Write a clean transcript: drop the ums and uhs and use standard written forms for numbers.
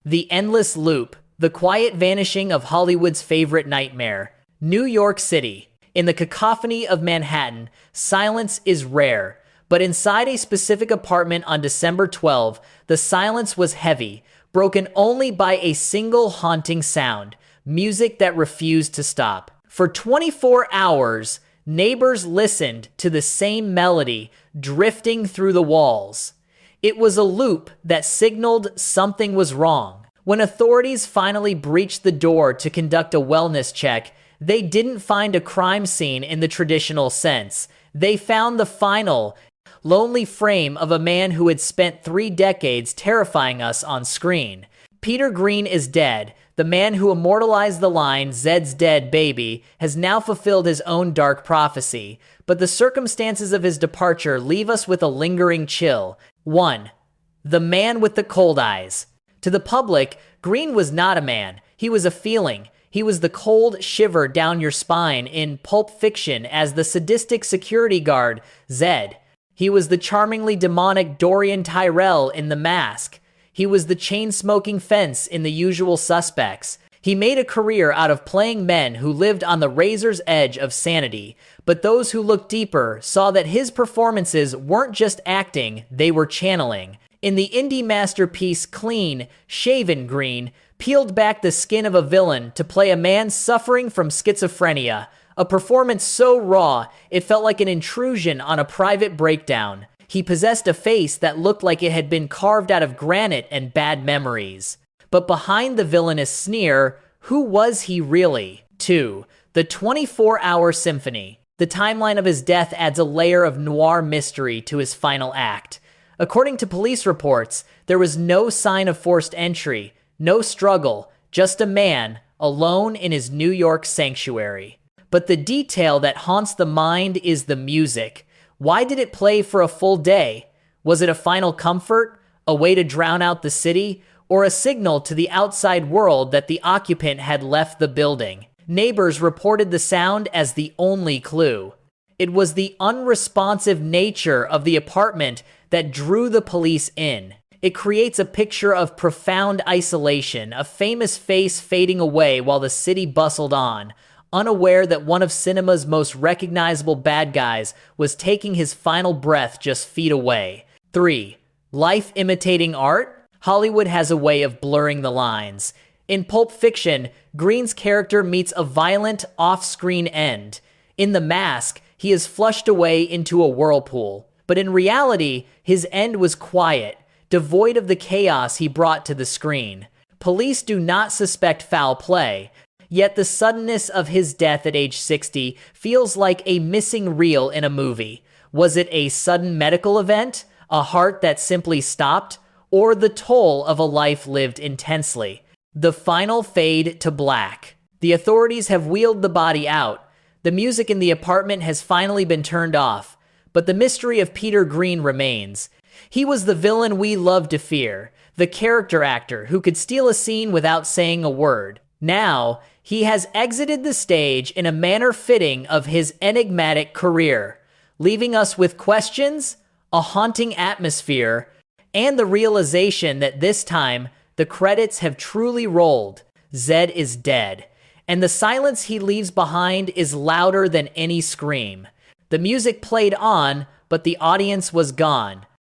The endless loop, the quiet vanishing of Hollywood's favorite nightmare. New York City. In the cacophony of Manhattan, silence is rare. But inside a specific apartment on December 12, the silence was heavy, broken only by a single haunting sound, music that refused to stop. For 24 hours, neighbors listened to the same melody drifting through the walls. It was a loop that signaled something was wrong. When authorities finally breached the door to conduct a wellness check, they didn't find a crime scene in the traditional sense. They found the final, lonely frame of a man who had spent 3 decades terrifying us on screen. Peter Greene is dead. The man who immortalized the line, "Zed's dead, baby," has now fulfilled his own dark prophecy. But the circumstances of his departure leave us with a lingering chill. 1. The man with the cold eyes. To the public, Greene was not a man. He was a feeling. He was the cold shiver down your spine in Pulp Fiction as the sadistic security guard, Zed. He was the charmingly demonic Dorian Tyrell in The Mask. He was the chain-smoking fence in The Usual Suspects. He made a career out of playing men who lived on the razor's edge of sanity, but those who looked deeper saw that his performances weren't just acting, they were channeling. In the indie masterpiece Clean Shaven, Greene peeled back the skin of a villain to play a man suffering from schizophrenia, a performance so raw it felt like an intrusion on a private breakdown. He possessed a face that looked like it had been carved out of granite and bad memories. But behind the villainous sneer, who was he really? 2. The 24-hour symphony. The timeline of his death adds a layer of noir mystery to his final act. According to police reports, there was no sign of forced entry, no struggle, just a man alone in his New York sanctuary. But the detail that haunts the mind is the music. Why did it play for a full day? Was it a final comfort, a way to drown out the city, or a signal to the outside world that the occupant had left the building? Neighbors reported the sound as the only clue. It was the unresponsive nature of the apartment that drew the police in. It creates a picture of profound isolation, a famous face fading away while the city bustled on, unaware that one of cinema's most recognizable bad guys was taking his final breath just feet away. 3. Life imitating art? Hollywood has a way of blurring the lines. In Pulp Fiction, Greene's character meets a violent, off-screen end. In The Mask, he is flushed away into a whirlpool. But in reality, his end was quiet, devoid of the chaos he brought to the screen. Police do not suspect foul play, yet the suddenness of his death at age 60 feels like a missing reel in a movie. Was it a sudden medical event, a heart that simply stopped, or the toll of a life lived intensely? The final fade to black. The authorities have wheeled the body out. The music in the apartment has finally been turned off, but the mystery of Peter Greene remains. He was the villain we loved to fear, the character actor who could steal a scene without saying a word. Now, he has exited the stage in a manner fitting of his enigmatic career, leaving us with questions, a haunting atmosphere, and the realization that this time, the credits have truly rolled. Zed is dead, and the silence he leaves behind is louder than any scream. The music played on, but the audience was gone.